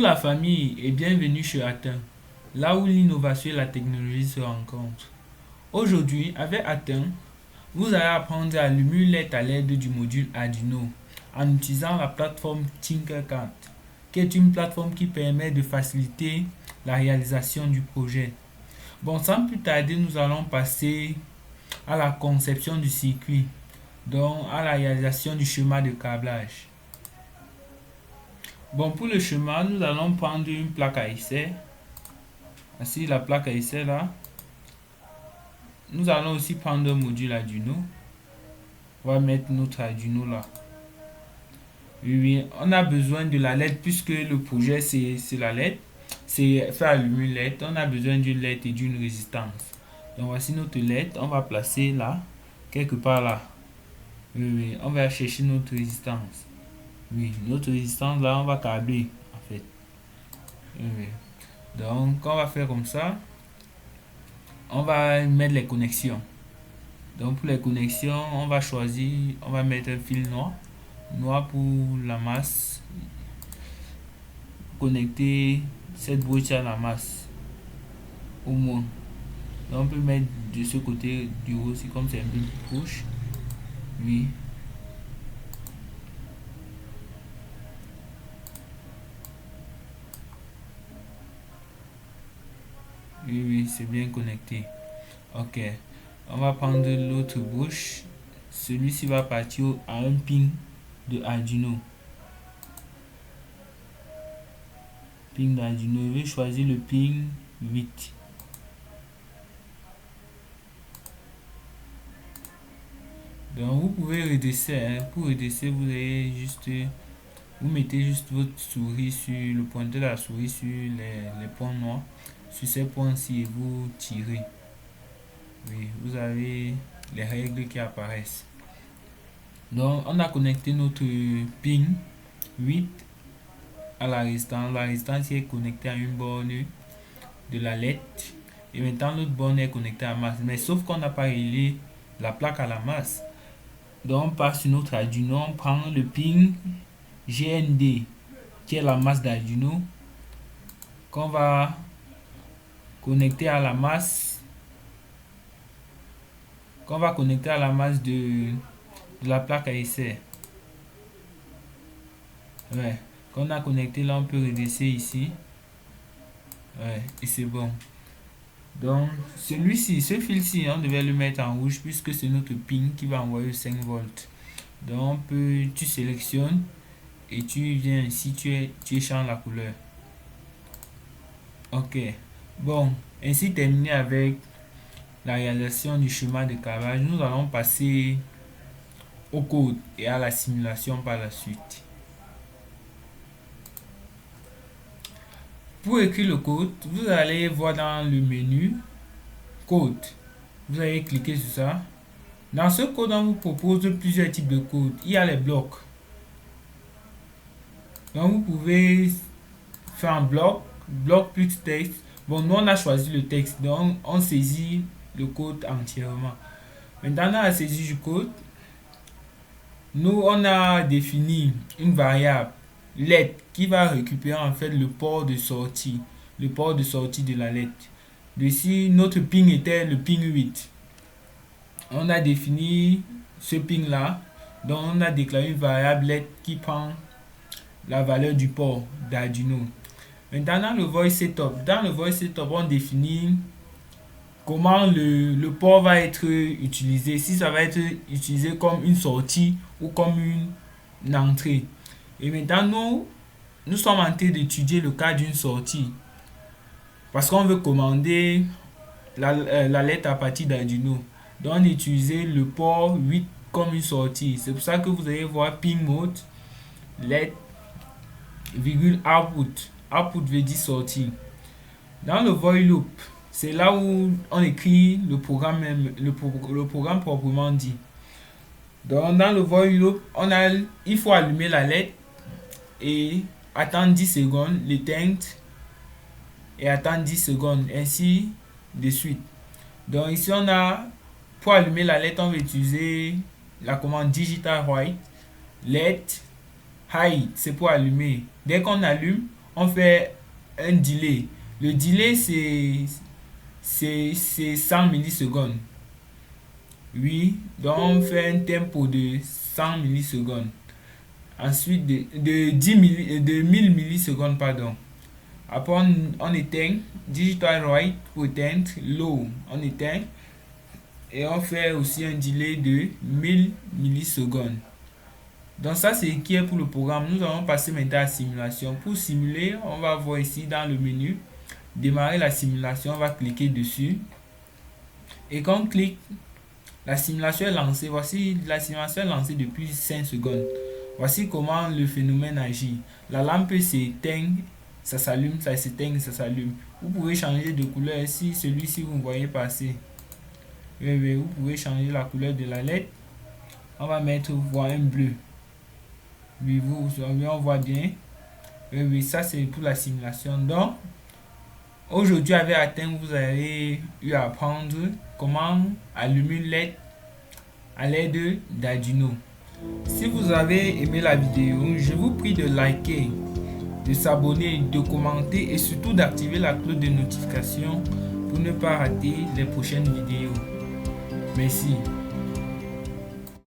la famille et bienvenue chez Atin, là où l'innovation et la technologie se rencontrent. Aujourd'hui, avec Atin, vous allez apprendre à allumer LED à l'aide du module Arduino en utilisant la plateforme Tinkercad, qui est une plateforme qui permet de faciliter la réalisation du projet. Bon, sans plus tarder, nous allons passer à la conception du circuit, donc à la réalisation du schéma de câblage. Bon, pour le schéma, nous allons prendre une plaque à essai. Ainsi, la plaque à essai là. Nous allons aussi prendre un module Arduino. On va mettre notre Arduino là. Oui, on a besoin de la LED puisque le projet c'est la LED. C'est faire allumer une LED. On a besoin d'une LED et d'une résistance. Donc voici notre LED. On va placer là, quelque part là. Oui, on va chercher notre résistance. Oui, notre résistance là, on va câbler en fait. Oui. Donc, on va faire comme ça. On va mettre les connexions. Donc, pour les connexions, on va choisir, on va mettre un fil noir. Noir pour la masse. Connecter cette broche à la masse. Au moins. Donc, on peut mettre de ce côté du haut aussi, comme c'est un peu plus proche. Oui. Oui, c'est bien connecté. Ok. On va prendre l'autre bouche. Celui-ci va partir à un pin de Arduino. Pin d'Arduino. Je vais choisir le pin 8. Donc vous pouvez redresser. Pour redresser, vous mettez juste votre souris sur le pointeur de la souris sur les points noirs. Sur ces points-ci et vous tirez. Oui, vous avez les règles qui apparaissent. Donc, on a connecté notre pin 8 à la résistance. La résistance est connectée à une borne de la LED. Et maintenant, notre borne est connectée à la masse. Mais sauf qu'on n'a pas relié la plaque à la masse. Donc, on passe sur notre Arduino. On prend le pin GND, qui est la masse d'Arduino, qu'on va connecter à la masse. Qu'on va connecter à la masse de la plaque à essai. Ouais. Qu'on a connecté là, on peut redresser ici. Ouais, et c'est bon. Donc, celui-ci, ce fil-ci, on devait le mettre en rouge puisque c'est notre pin qui va envoyer 5 volts. Donc, tu sélectionnes et tu viens ici, tu échanges la couleur. Ok. Bon, ainsi terminé avec la réalisation du schéma de câblage. Nous allons passer au code et à la simulation par la suite. Pour écrire le code, vous allez voir dans le menu code. Vous allez cliquer sur ça. Dans ce code, on vous propose plusieurs types de codes. Il y a les blocs. Donc vous pouvez faire un bloc plus texte. Bon, nous on a choisi le texte, donc on saisit le code entièrement. Maintenant, dans la saisie du code, nous on a défini une variable LED qui va récupérer en fait le port de sortie de la LED. Ici, notre pin était le pin 8. On a défini ce pin là, donc on a déclaré une variable LED qui prend la valeur du port d'Arduino. Maintenant, dans le voice setup, on définit comment le port va être utilisé, si ça va être utilisé comme une sortie ou comme une entrée. Et maintenant, nous sommes en train d'étudier le cas d'une sortie parce qu'on veut commander la lettre à partir d'Arduino. Donc, on utilise le port 8 comme une sortie. C'est pour ça que vous allez voir pin mode, LED, virgule output. Output veut dire sortie. Dans le void loop, c'est là où on écrit le programme même, le programme proprement dit. Donc, dans le void loop, il faut allumer la LED et attendre 10 secondes, l'éteindre et attendre 10 secondes, ainsi de suite. Donc ici pour allumer la LED, on va utiliser la commande digital white, LED hide, c'est pour allumer. Dès qu'on allume, on fait un delay. Le delay, c'est 100 millisecondes. Oui, donc on fait un tempo de 100 millisecondes. Ensuite, de 1000 millisecondes, pardon. Après, on éteint Digital Write pour éteindre low. On éteint et on fait aussi un delay de 1000 millisecondes. Donc ça, c'est qui est pour le programme. Nous allons passer maintenant à la simulation. Pour simuler, on va voir ici dans le menu démarrer la simulation. On va cliquer dessus. Et quand on clique, la simulation est lancée. Voici la simulation est lancée depuis 5 secondes. Voici comment le phénomène agit. La lampe s'éteint, ça s'allume, ça s'éteint, ça s'allume. Vous pouvez changer de couleur si celui-ci vous voyez passer. Oui, vous pouvez changer la couleur de la lettre. On va mettre voir un bleu. Oui, on voit bien. Oui, ça c'est pour la simulation. Donc, aujourd'hui avec Atteint, vous avez eu à apprendre comment allumer une LED à l'aide d'Arduino. Si vous avez aimé la vidéo, je vous prie de liker, de s'abonner, de commenter et surtout d'activer la cloche de notification pour ne pas rater les prochaines vidéos. Merci.